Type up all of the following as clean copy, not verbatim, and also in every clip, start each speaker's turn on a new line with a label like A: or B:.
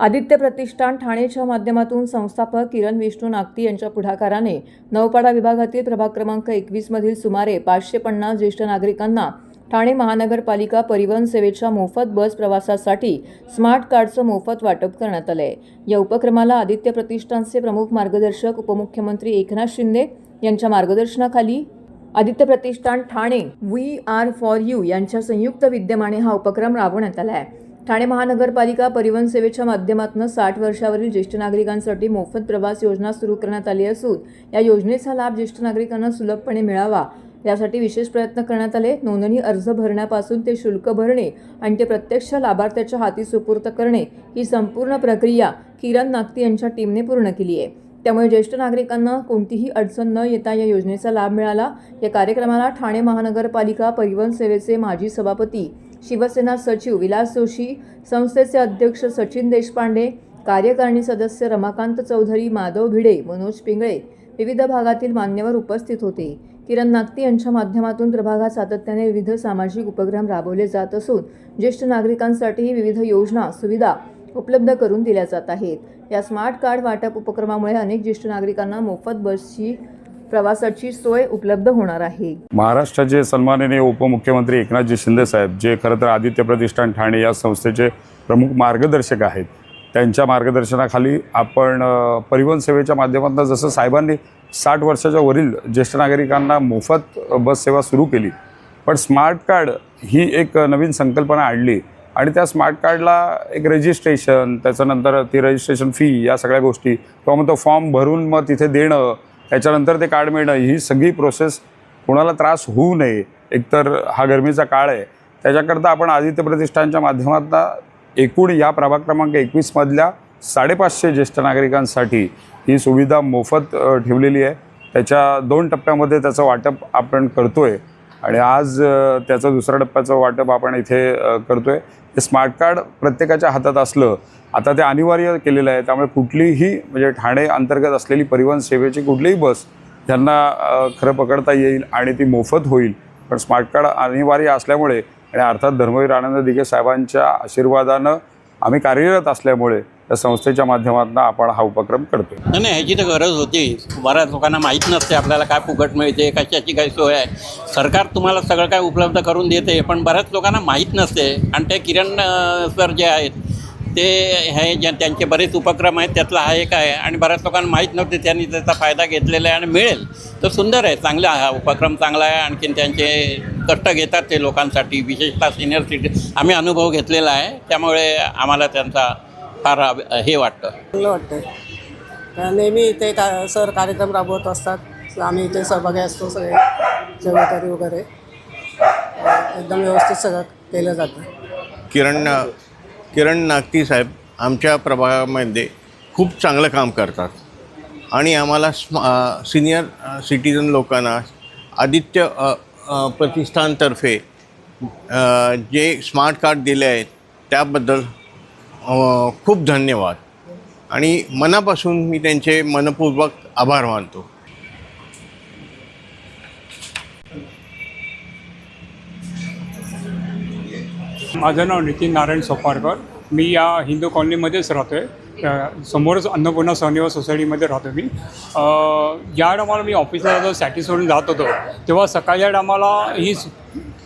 A: आदित्य प्रतिष्ठान ठाणेच्या माध्यमातून संस्थापक किरण विष्णू नागती यांच्या पुढाकाराने नौपाडा विभागातील प्रभाग क्रमांक 21 मधील सुमारे 550 ज्येष्ठ नागरिकांना ठाणे महानगरपालिका परिवहन सेवेच्या मोफत बस प्रवासासाठी स्मार्ट कार्डचं मोफत वाटप करण्यात आलंय। या उपक्रमाला आदित्य प्रतिष्ठानचे प्रमुख मार्गदर्शक उपमुख्यमंत्री एकनाथ शिंदे यांच्या मार्गदर्शनाखाली Aditya Pratishthan Thane we are for you यांच्या संयुक्त विद्यमाने हा उपक्रम राबवण्यात आला आहे। ठाणे महानगरपालिका परिवहन सेवेच्या माध्यमातून 60 वर्षावरील ज्येष्ठ नागरिकांसाठी मोफत प्रवास योजना सुरू करण्यात आली असून या योजनेचा लाभ ज्येष्ठ नागरिकांना सुलभपणे मिळावा यासाठी विशेष प्रयत्न करण्यात आले। नोंदणी अर्ज भरण्यापासून ते शुल्क भरणे आणि ते प्रत्यक्ष लाभार्थ्याच्या हाती सुपूर्द करणे ही संपूर्ण प्रक्रिया किरण नागती यांच्या टीमने पूर्ण केली आहे। त्यामुळे ज्येष्ठ नागरिकांना कोणतीही अडचण न येता या योजनेचा लाभ मिळाला। या कार्यक्रमाला ठाणे महानगरपालिका परिवहन सेवेचे माजी सभापती शिवसेना सचिव विलास जोशी, संस्थेचे अध्यक्ष सचिन देशपांडे, कार्यकारिणी सदस्य रमाकांत चौधरी, माधव भिडे, मनोज पिंगळे, विविध भागातील मान्यवर उपस्थित होते। किरण नागती यांच्या माध्यमातून प्रभागात सातत्याने विविध सामाजिक उपक्रम राबवले जात असून ज्येष्ठ नागरिकांसाठीही विविध योजना सुविधा उपलब्ध करून दिल्या जात आहेत। या स्मार्ट कार्ड वाटप उपक्रमामुळे अनेक ज्येष्ठ नागरिकांना मोफत बसची प्रवासाची सोय उपलब्ध होणार आहे।
B: महाराष्ट्राचे सन्माननीय उपमुख्यमंत्री एकनाथजी शिंदे साहेब, जे खरं तर आदित्य प्रतिष्ठान ठाणे या संस्थेचे प्रमुख मार्गदर्शक आहेत, त्यांच्या मार्गदर्शनाखाली आपण परिवहन सेवेच्या माध्यमातून जसं साहेबांनी 60 वर्षाच्या वरील ज्येष्ठ नागरिकांना मोफत बस सेवा सुरू केली, पण स्मार्ट कार्ड ही एक नवीन संकल्पना आणली आणि त्या स्मार्ट कार्डला एक रजिस्ट्रेशन, त्याच्यानंतर ती रजिस्ट्रेशन फी, या सगळ्या गोष्टी किंवा मग तो फॉर्म भरून मग तिथे देणं, त्याच्यानंतर ते कार्ड मिळणं, ही सगळी प्रोसेस कोणाला त्रास होऊ नये, एकतर हा गरमीचा काळ आहे, त्याच्याकरता आपण आदित्य प्रतिष्ठानच्या माध्यमातून एकूण या प्रभाग क्रमांक 21 मधल्या 550 ज्येष्ठ नागरिकांसाठी ही सुविधा मोफत ठेवलेली आहे। त्याच्या 2 टप्प्यामध्ये त्याचं वाटप आपण करतोय आणि आज त्याचं दुसऱ्या टप्प्याचं वाटप आपण इथे करतोय। हे स्मार्ट कार्ड प्रत्येकाच्या हातात असलं, आता ते अनिवार्य केलेलं आहे, त्यामुळे कुठलीही म्हणजे ठाणे अंतर्गत असलेली परिवहन सेवेची कुठलीही बस त्यांना खरं पकडता येईल आणि ती मोफत होईल। पण स्मार्ट कार्ड अनिवार्य असल्यामुळे आणि अर्थात धर्मवीर आनंद दिघे साहेबांच्या आशीर्वादानं आम्ही कार्यरत असल्यामुळे त्या संस्थेच्या माध्यमातून आपण हा उपक्रम करतो।
C: नाही, ह्याची तर गरज होती। बऱ्याच लोकांना माहीत नसते आपल्याला काय फुकट मिळते, कशाची काय सोय आहे। सरकार तुम्हाला सगळं काय उपलब्ध करून देते, पण बऱ्याच लोकांना माहीत नसते। आणि ते किरण सर जे आहेत ते हे त्यांचे बरेच उपक्रम आहेत, त्यातला हा एक आहे आणि बऱ्याच लोकांना माहीत नव्हते, त्यांनी त्याचा फायदा घेतलेला आहे आणि मिळेल तर सुंदर आहे, चांगला हा उपक्रम चांगला आहे। आणखीन त्यांचे कष्ट घेतात ते लोकांसाठी, विशेषतः सिनियर सिटीजन, आम्ही अनुभव घेतलेला आहे, त्यामुळे आम्हाला त्यांचा फार हे वाटतं,
D: चांगलं वाटतं। नेहमी इथे सर कार्यक्रम राबवत असतात, आम्ही इथे सहभागी असतो, सगळे जेवणारी वगैरे एकदम व्यवस्थित सगळं केलं जातं।
E: किरण नागती साहेब आमच्या प्रभागामध्ये खूप चांगलं काम करतात आणि आम्हाला सिनियर सिटीजन लोकांना आदित्य प्रतिष्ठानतर्फे जे स्मार्ट कार्ड दिले आहेत त्याबद्दल खूप धन्यवाद आणि मनापासून मी त्यांचे मनपूर्वक आभार मानतो।
F: माझं नाव नितीन नारायण सोपारकर, मी या हिंदू कॉलनीमध्येच राहतो आहे, समोरच अन्नपूर्णा सहनिवास सोसायटीमध्ये राहतो मी। ज्या टायमाला मी ऑफिसला जातो, सॅटी सोडून जात होतो, तेव्हा सकाळच्या टायमाला ही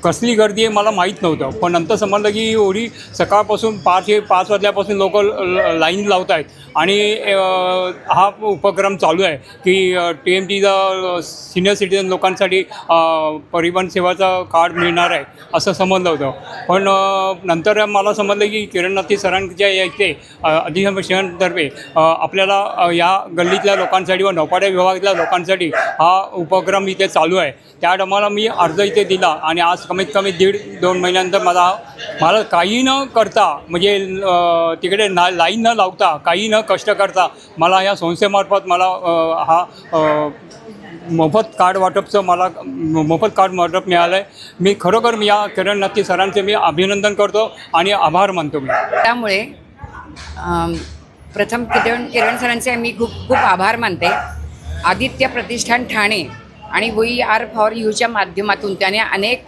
F: कसली गर्दी आहे मला माहीत नव्हतं, पण नंतर समजलं की एवढी सकाळपासून 5 वाजल्यापासून लोक लाईन लावत आहेत आणि हा उपक्रम चालू आहे की TMTचा सिनियर सिटीजन लोकांसाठी परिवहन सेवाचं कार्ड मिळणार आहे असं समजलं होतं। पण नंतर मला समजलं की किरण नागती सरांच्या इथे अधिसंशयातर्फे आपल्याला या गल्लीतल्या लोकांसाठी व नौपाडा विभागातल्या लोकांसाठी हा उपक्रम इथे चालू आहे। त्या टायमाला मी अर्ज इथे दिला आणि आज कमीत कमी 1.5-2 महिन्यानंतर मला काही न करता, म्हणजे तिकडे लाईन न लावता, काही न कष्ट करता मला या संस्थेमार्फत मला हा मोफत कार्ड वाटप मिळालं आहे। मी खरोखर या किरण नागती सरांचे मी अभिनंदन करतो आणि आभार मानतो मी।
G: त्यामुळे प्रथम किरण सरांचे मी खूप आभार मानते। आदित्य प्रतिष्ठान ठाणे आणि वी आर फॉर यूच्या माध्यमातून त्याने अनेक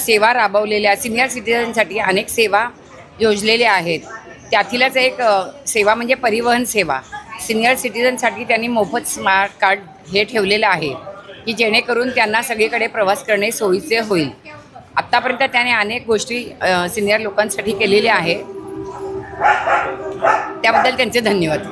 G: सेवा राबवलेल्या, सिनियर सिटीजनसाठी अनेक सेवा योजलेल्या आहेत। त्यातीलच एक सेवा म्हणजे परिवहन सेवा. सिनियर सिटीजनसाठी त्यांनी मोफत स्मार्ट कार्ड हे ठेवलेलं आहे की जेणेकरून त्यांना सगळीकडे प्रवास करणे सोयीचे होईल. आत्तापर्यंत त्याने अनेक गोष्टी सिनियर लोकांसाठी केलेल्या आहे. त्याबद्दल त्यांचे धन्यवाद.